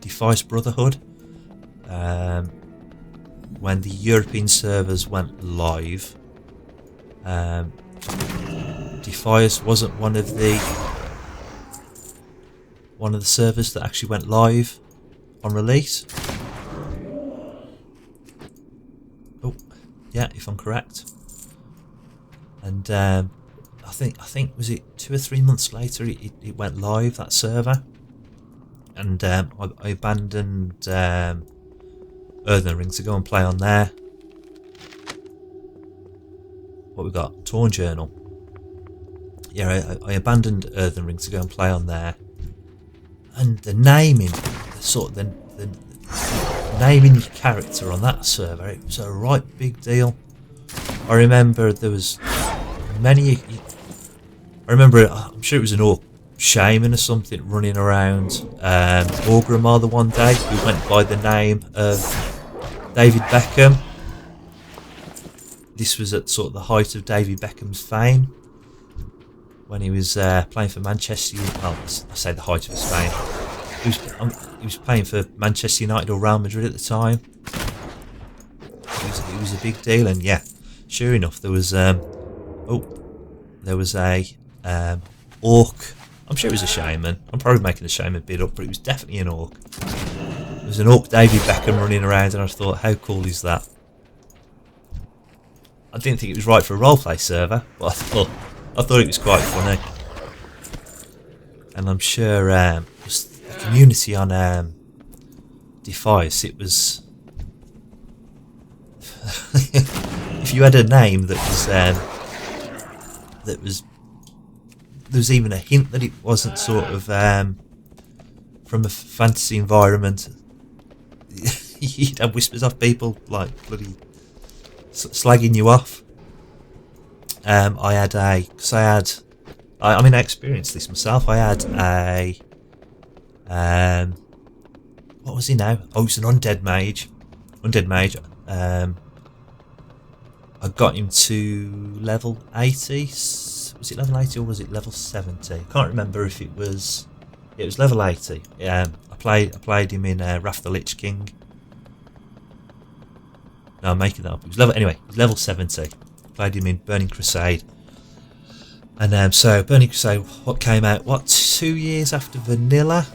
A: Defiance Brotherhood when the European servers went live. Defiance wasn't one of the servers that actually went live on release. Oh, yeah, if I'm correct. And I think was it 2 or 3 months later it went live, that server. And I abandoned Earthen Ring to go and play on there. What we got? Torn Journal. Yeah, I abandoned Earthen Ring to go and play on there. And the naming, the naming your character on that server, it was a right big deal. I remember there was many. I remember, I'm sure it was an orc shaman or something running around Orgrimmar the one day who went by the name of David Beckham. This was at sort of the height of David Beckham's fame when he was playing for Manchester United. Well, I say the height of his fame. He was playing for Manchester United or Real Madrid at the time. It was a big deal, and yeah, sure enough, there was a orc. I'm sure it was a shaman. I'm probably making a shaman bit up, but it was definitely an orc. There was an orc David Beckham running around, and I thought, how cool is that? I didn't think it was right for a roleplay server, but I thought it was quite funny. And I'm sure just the community on Defiance, it was if you had a name that was there was even a hint that it wasn't sort of from a fantasy environment, you'd have whispers off people like bloody slagging you off. I experienced this myself. I had a what was he now? Oh, it's an undead mage. I got him to level 80. Was it level 80 or was it level 70? I can't remember if it was. It was level 80. I played him in Wrath the Lich King. No, I'm making that up. It was level 70. Played him in Burning Crusade. And so Burning Crusade, what came out? 2 years after Vanilla?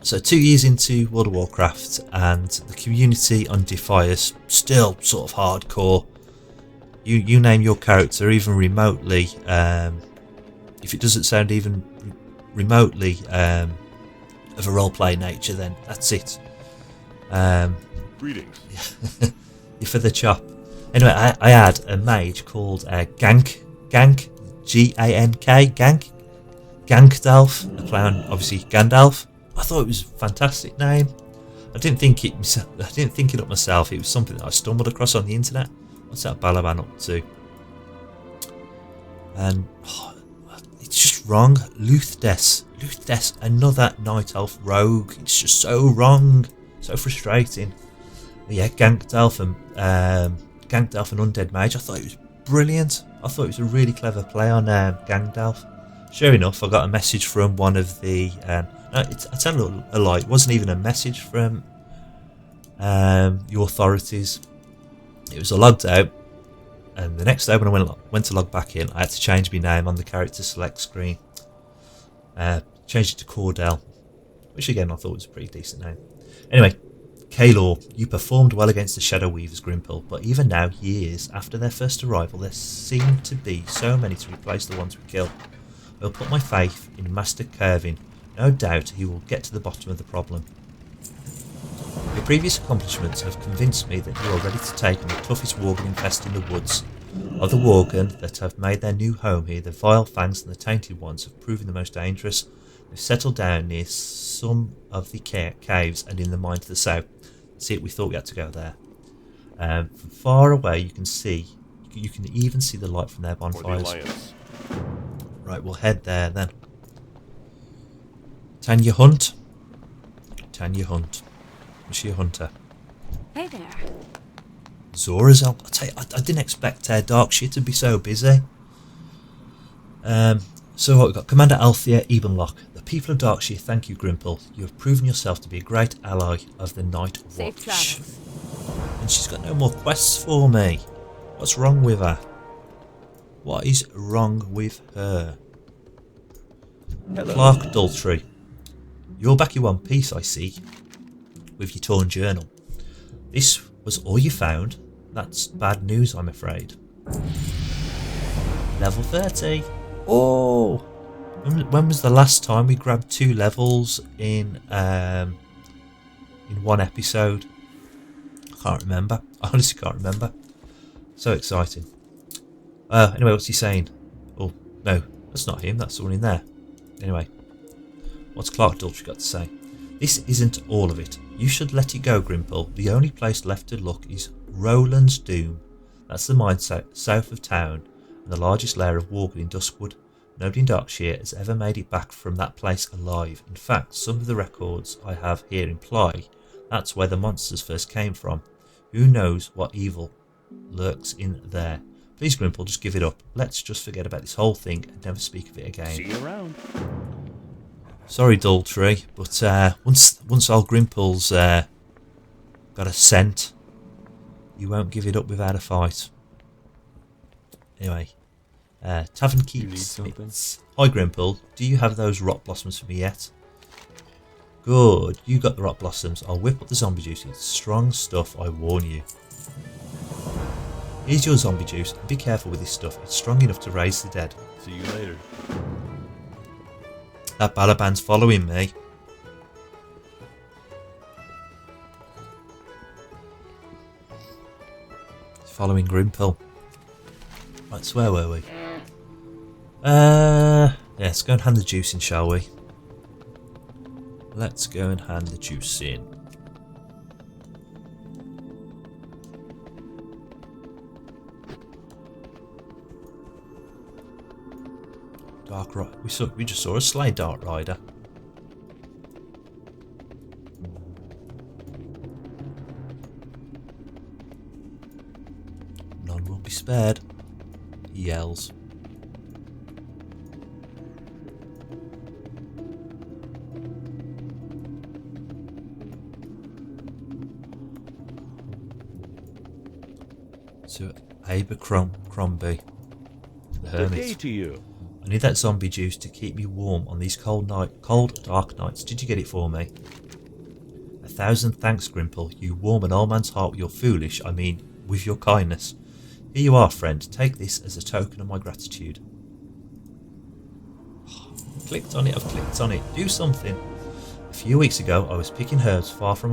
A: So 2 years into World of Warcraft, and the community on Defiance still sort of hardcore. You name your character even remotely, if it doesn't sound even remotely of a roleplay nature, then that's it.
C: Greetings.
A: You're for the chop. Anyway, I had a mage called Gank, G-A-N-K, Gankdalf, a clown, obviously Gandalf. I thought it was a fantastic name. I didn't think it up myself. It was something that I stumbled across on the internet. What's that Balaban up to? And it's just wrong. Luthdes, another night elf rogue. It's just so wrong, so frustrating. But yeah, Gankdalf and Undead Mage. I thought it was brilliant. I thought it was a really clever play on Gandalf. Sure enough, I got a message from one of the. I tell a lie. It wasn't even a message from the authorities. It was a logged out, and the next day when I went to log back in, I had to change my name on the character select screen. Changed it to Cordell, which again I thought was a pretty decent name. Anyway, Kaelor, you performed well against the Shadow Weavers, Grimpil, but even now, years after their first arrival, there seem to be so many to replace the ones we killed. I will put my faith in Master Curvin. No doubt he will get to the bottom of the problem. Your previous accomplishments have convinced me that you are ready to take on the toughest Worgen infest in the woods. Of the Worgen that have made their new home here, the vile fangs and the tainted ones have proven the most dangerous. They've settled down near some of the caves and in the mine to the south. See it, we thought we had to go there. From far away you can even see the light from their bonfires. Right, we'll head there then. Tanya Hunt. Tanya Hunt. Was she a hunter?
B: Hey there.
A: Zora's help. I didn't expect Darkshire to be so busy. So what we've got? Commander Althea Ebenlock. The people of Darkshire thank you, Grimpil. You have proven yourself to be a great ally of the Night Watch. And she's got no more quests for me. What's wrong with her? What is wrong with her?
C: Hello.
A: Clark Daltrey. You're back in one piece, I see. With your torn journal. This was all you found? That's bad news, I'm afraid. Level 30. Oh! When was the last time we grabbed 2 levels in one episode? I can't remember. I honestly can't remember. So exciting. Anyway, what's he saying? Oh, no, that's not him. That's someone in there. Anyway, what's Clark Daltrey got to say? This isn't all of it. You should let it go, Grimpil. The only place left to look is Roland's Doom. That's the mine south of town and the largest lair of Worgen in Duskwood. Nobody in Darkshire has ever made it back from that place alive. In fact, some of the records I have here imply that's where the monsters first came from. Who knows what evil lurks in there? Please, Grimpil, just give it up. Let's just forget about this whole thing and never speak of it again.
C: See you around.
A: Sorry, Daltrey, but once old Grimpil's got a scent, you won't give it up without a fight. Anyway, Tavern Keeps. Hi, Grimpil. Do you have those rot blossoms for me yet? Good, you got the rot blossoms. I'll whip up the zombie juice. It's strong stuff, I warn you. Here's your zombie juice. Be careful with this stuff. It's strong enough to raise the dead.
C: See you later.
A: That Balaban's following me. He's following Grimpil. Right, so where were we? Yeah, let's go and hand the juice in, shall we? Let's go and hand the juice in. Dark Rider. We just saw a slay Dark Rider. None will be spared. He yells. To Abercrombie, the hermit.
C: Good day to you.
A: I need that zombie juice to keep me warm on these cold, dark nights. Did you get it for me? 1,000 thanks, Grimpil. You warm an old man's heart with your foolish, I mean, with your kindness. Here you are, friend. Take this as a token of my gratitude. Clicked on it. I've clicked on it. Do something. A few weeks ago, I was picking herbs far from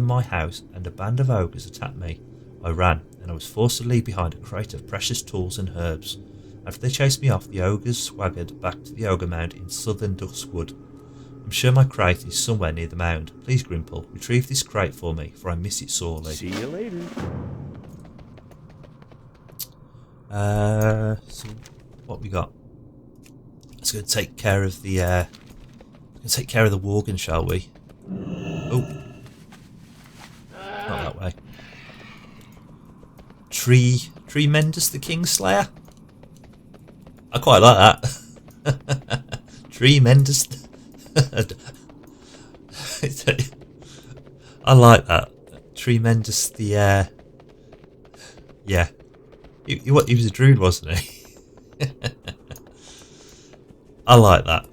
A: my house, and a band of ogres attacked me. I ran, and I was forced to leave behind a crate of precious tools and herbs. After they chased me off, the ogres swaggered back to the ogre mound in southern Duskwood. I'm sure my crate is somewhere near the mound. Please, Grimpil, retrieve this crate for me, for I miss it sorely.
C: See you later.
A: So what we got? Let's go take care of the Worgen, shall we? Oh, not that way. Tremendous the Kingslayer. I quite like that. Tremendous. I like that. Tremendous the. Yeah. He was a druid, wasn't he? I like that.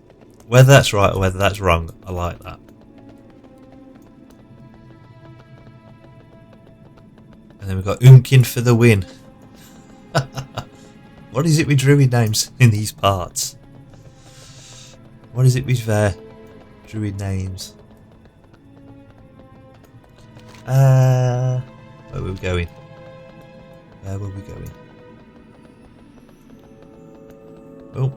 A: Whether that's right or whether that's wrong, I like that. And then we've got Umkin for the win. What is it with druid names in these parts? What is it with druid names? Where were we going? Where were we going? Oh,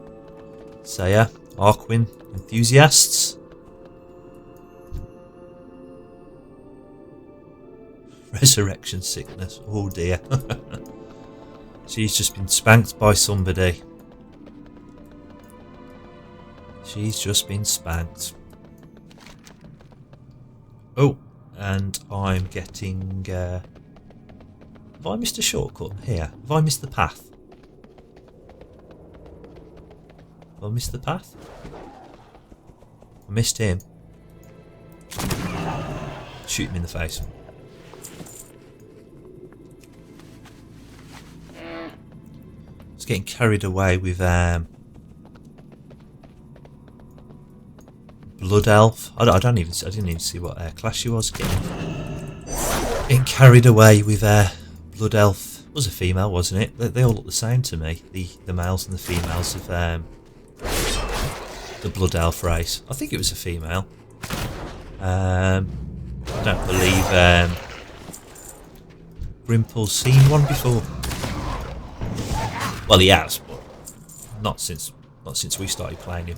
A: Saya, Arquin, enthusiasts. Resurrection sickness. Oh dear. She's just been spanked by somebody. She's just been spanked. Oh, and I'm getting... have I missed a shortcut here? Have I missed the path? Have I missed the path? I missed him. Shoot him in the face. I was getting carried away with Blood Elf. I didn't even see what class she was. Getting carried away with Blood Elf. It was a female, wasn't it? They all look the same to me. The males and the females of the Blood Elf race. I think it was a female. I don't believe Grimpil's seen one before. Well, he has, but not since we started playing him.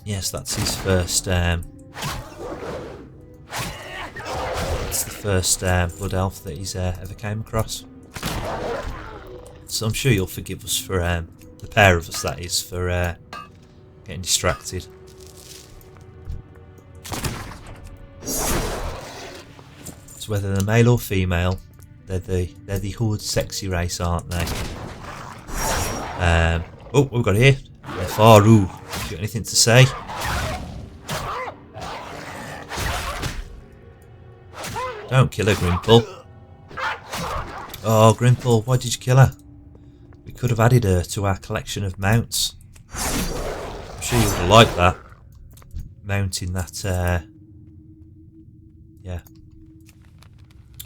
A: Yes, that's his first. It's the first Blood Elf that he's ever came across. So I'm sure you'll forgive us for the pair of us, that is, for getting distracted. So whether they're male or female, they're the hood sexy race, aren't they? Oh, what we've got here? Faru. You got anything to say? Don't kill her, Grimpil. Oh, Grimpil, why did you kill her? We could have added her to our collection of mounts. I'm sure you would have liked that. Mounting that, yeah.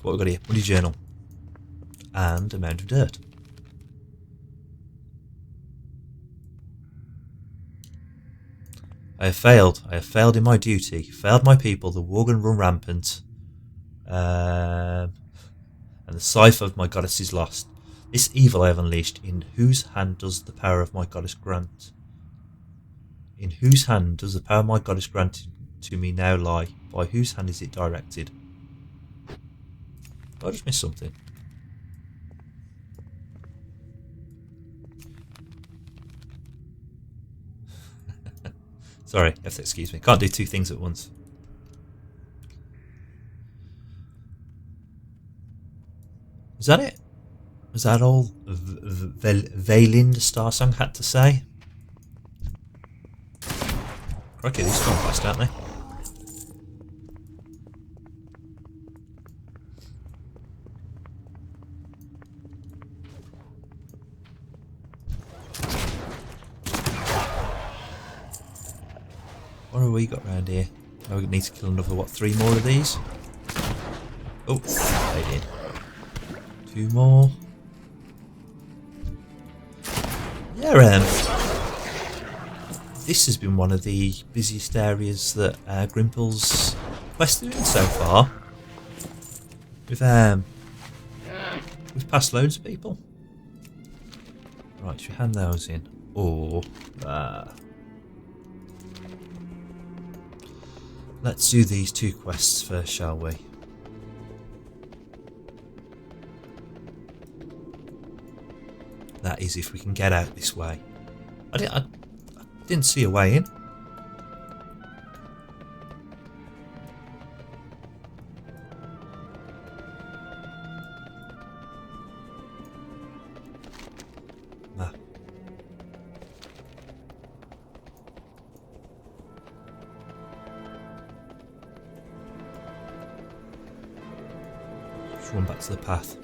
A: What have we got here? Money journal. And a mound of dirt. I have failed. I have failed in my duty. Failed my people. The Worgen run rampant. And the scythe of my goddess is lost. This evil I have unleashed. In whose hand does the power of my goddess grant? In whose hand does the power of my goddess grant to me now lie? By whose hand is it directed? I just missed something. Sorry, you have to excuse me. Can't do two things at once. Was that it? Was that all Vaylin the Star Song had to say? Crikey, these come fast, aren't they? What have we got round here? Oh, we need to kill another, what, 3 more of these? Oh, they did. 2 more. Yeah, this has been one of the busiest areas that Grimpil's quested in so far. We've passed loads of people. Right, should we hand those in? Or let's do these 2 quests first, shall we? That is, if we can get out this way. I didn't see a way in. Nah. Just run back to the path.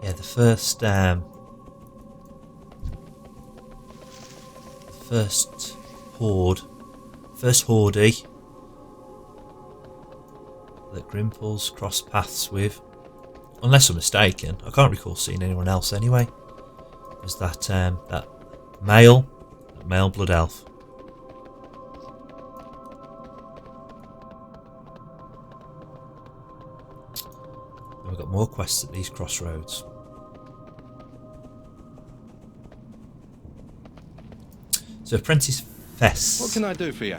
A: Yeah, the first hordey that Grimpil's crossed paths with Unless I'm mistaken. I can't recall seeing anyone else anyway. There's that male blood elf. And we've got more quests at these crossroads. So Apprentice Fess.
D: What can I do for you?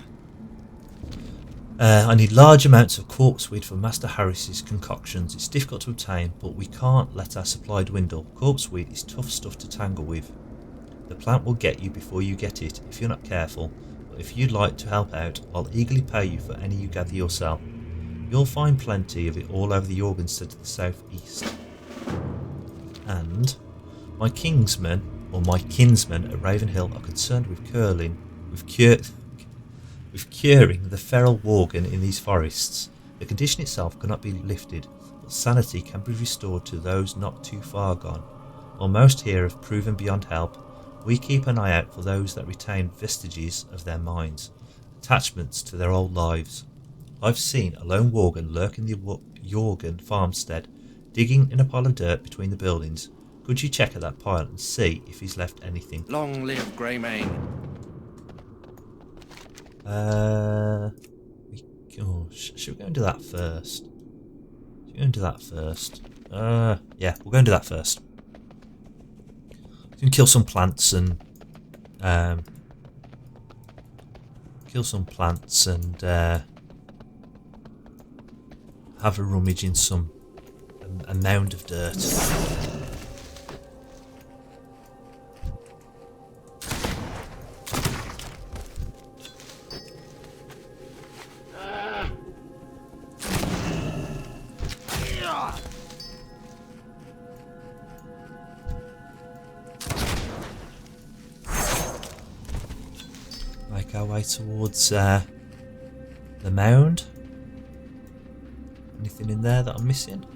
A: I need large amounts of corpse weed for Master Harris's concoctions. It's difficult to obtain, but we can't let our supply dwindle. Corpse weed is tough stuff to tangle with. The plant will get you before you get it, if you're not careful. But if you'd like to help out, I'll eagerly pay you for any you gather yourself. You'll find plenty of it all over the Jorgenstead to the southeast. And my kinsmen at Ravenhill are concerned with curing the feral Worgen in these forests. The condition itself cannot be lifted, but sanity can be restored to those not too far gone. While most here have proven beyond help, we keep an eye out for those that retain vestiges of their minds, attachments to their old lives. I've seen a lone Worgen lurk in the Jorgen farmstead, digging in a pile of dirt between the buildings. Could you check at that pile and see if he's left anything?
D: Long live Greymane.
A: Should we go and do that first? Yeah, we'll go and do that first. We can kill some plants and have a rummage in a mound of dirt. Make our way towards the mound. Anything in there that I'm missing?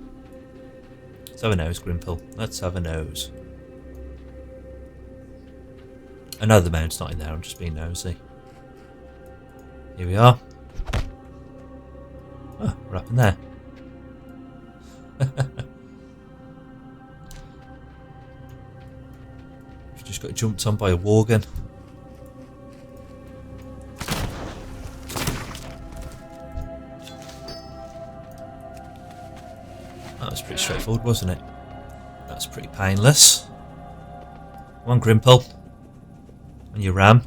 A: Let's have a nose, Grimpil. Let's have a nose. I know the mound's not in there, I'm just being nosy. Here we are. Oh, what happened there? We've just got jumped on by a Worgen. That was pretty straightforward, wasn't it? That's pretty painless. Come on, Grimpil. And your ram.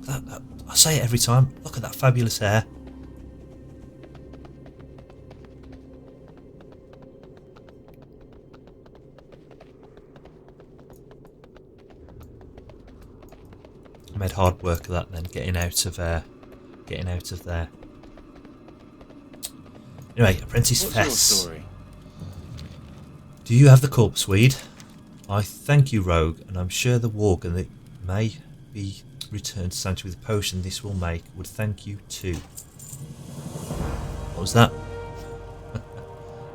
A: I say it every time. Look at that fabulous hair. I made hard work of that then, getting out of there. Anyway, Apprentice Fess.
D: What's your story?
A: Do you have the corpse weed? I thank you, Rogue, and I'm sure the Worgen that may be returned to Santa with the potion this will make would thank you too. What was that?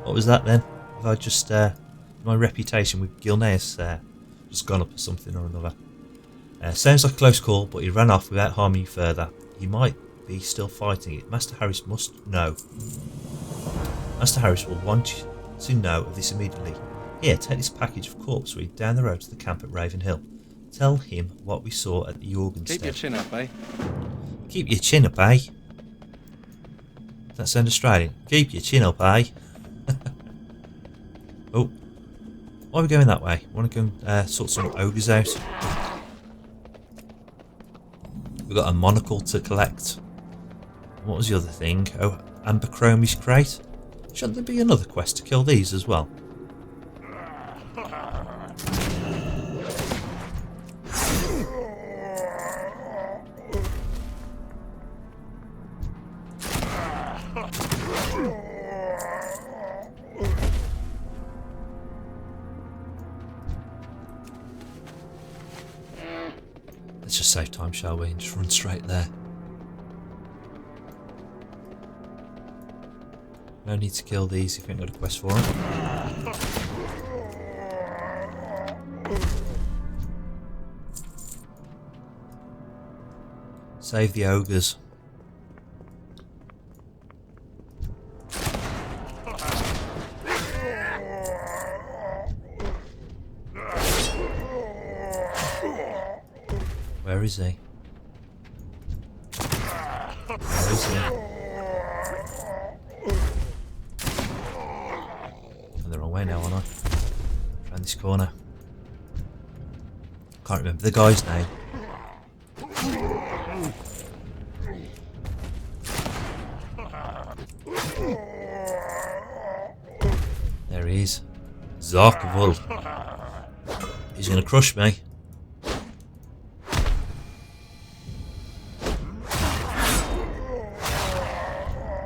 A: What was that then? Have I just my reputation with Gilneas just gone up or something or another? Sounds like a close call, but he ran off without harming you further. He might be still fighting it. Master Harris must know. Master Harris will want you to know of this immediately. Here, take this package of corpse weed down the road to the camp at Ravenhill. Tell him what we saw at the Jorgenstead.
D: Keep your chin up, eh?
A: Keep your chin up, eh? Does that sound Australian? Keep your chin up, eh? Oh. Why are we going that way? Want to go and sort some ogres out? We've got a monocle to collect. What was the other thing? Oh, Abercrombie's crate? Shouldn't there be another quest to kill these as well? Let's just save time, shall we, and just run straight there. No need to kill these if you ain't got a quest for them. Save the ogres. Where is he? Where is he? I'm the wrong way now, aren't I? Around this corner. Can't remember the guy's name. There he is. Zarkvold. He's going to crush me.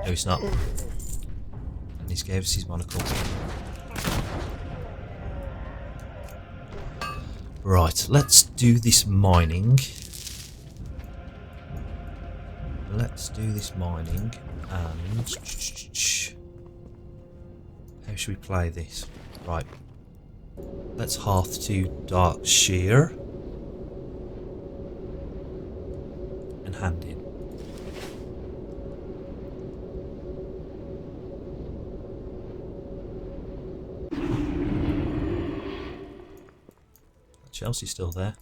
A: No, he's not. And he's gave us his monocle. Right, let's do this mining. Let's do this mining and... How should we play this? Right. Let's hearth to Darkshire. And hand in. Chelsea's still there.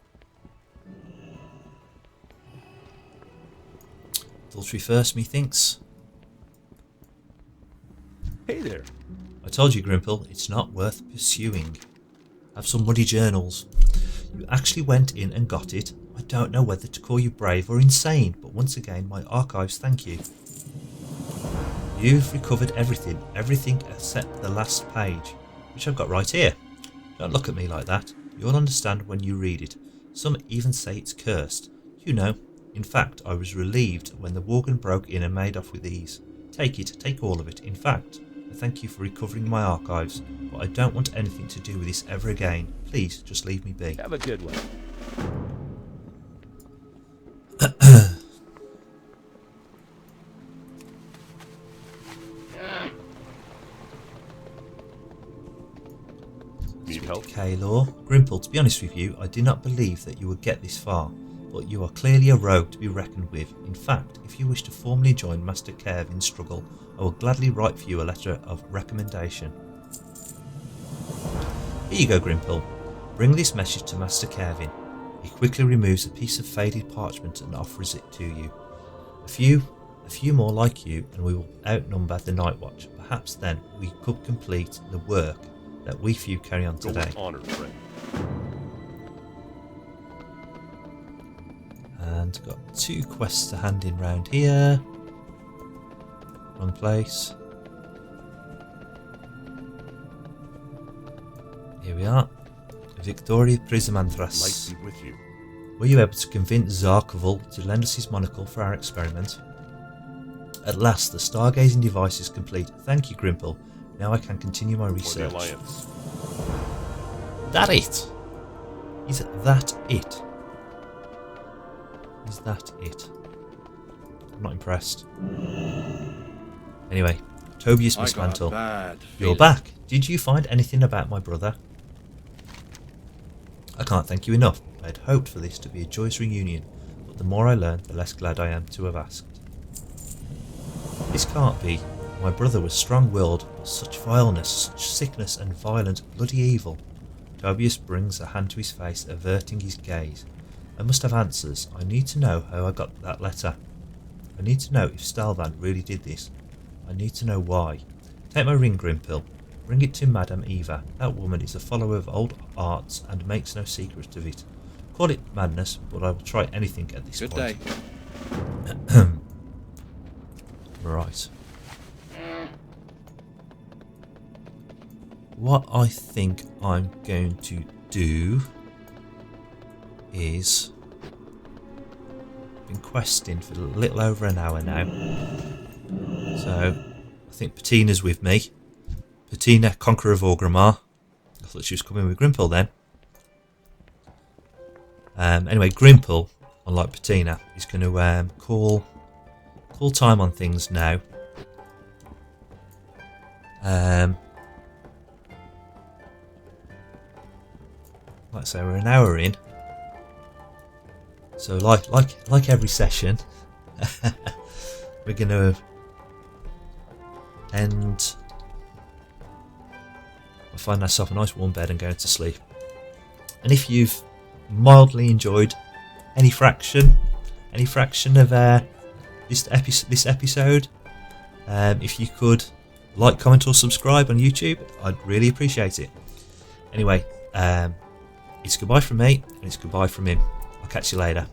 A: Adultery first, methinks.
C: Hey there.
A: I told you, Grimpil, it's not worth pursuing. Have some muddy journals. You actually went in and got it. I don't know whether to call you brave or insane, but once again, my archives thank you. You've recovered everything except the last page, which I've got right here. Don't look at me like that. You'll understand when you read it. Some even say it's cursed. You know, in fact, I was relieved when the Worgen broke in and made off with ease. Take it, take all of it. In fact, I thank you for recovering my archives, but I don't want anything to do with this ever again. Please, just leave me be.
C: Have a good one. Need help?
A: K-Law. Grimpil, to be honest with you, I did not believe that you would get this far, but you are clearly a rogue to be reckoned with. In fact, if you wish to formally join Master Kevin's struggle, I will gladly write for you a letter of recommendation. Here you go, Grimpil. Bring this message to Master Kevin. He quickly removes a piece of faded parchment and offers it to you. A few more like you, and we will outnumber the Night Watch. Perhaps then we could complete the work that we few carry on
C: Go
A: today.
C: with honor, friend.
A: And got 2 quests to hand in round here. Wrong place. Here we are. Victoria Prismantras.
C: Light be with you.
A: Were you able to convince Zarkvold to lend us his monocle for our experiment? At last, the stargazing device is complete. Thank you, Grimpil. Now I can continue my
C: For the
A: research.
C: Alliance.
A: That it? Is that it? Is that it? I'm not impressed. Anyway, Tobias
D: I got a
A: Mismantle.
D: bad
A: You're
D: feeling.
A: back. Did you find anything about my brother? I can't thank you enough. I had hoped for this to be a joyous reunion, but the more I learn, the less glad I am to have asked. This can't be. My brother was strong-willed, but such vileness, such sickness and violent, bloody evil. Tobias brings a hand to his face, averting his gaze. I must have answers. I need to know how I got that letter. I need to know if Stalvan really did this. I need to know why. Take my ring, Grimpil. Bring it to Madame Eva. That woman is a follower of old arts and makes no secret of it. Call it madness, but I will try anything at this
D: Good
A: point.
D: day.
A: Right. What I think I'm going to do is... been questing for a little over an hour now. So, I think Patina's with me. Patina, Conqueror of Orgrimmar. I thought she was coming with Grimpil then. Anyway, Grimpil, unlike Patina, is going to call time on things now. Like I say, we're an hour in. So like every session, we're going to end. I find myself a nice warm bed and going to sleep. And if you've mildly enjoyed any fraction of this episode, if you could like, comment or subscribe on YouTube, I'd really appreciate it. Anyway, it's goodbye from me and it's goodbye from him. I'll catch you later.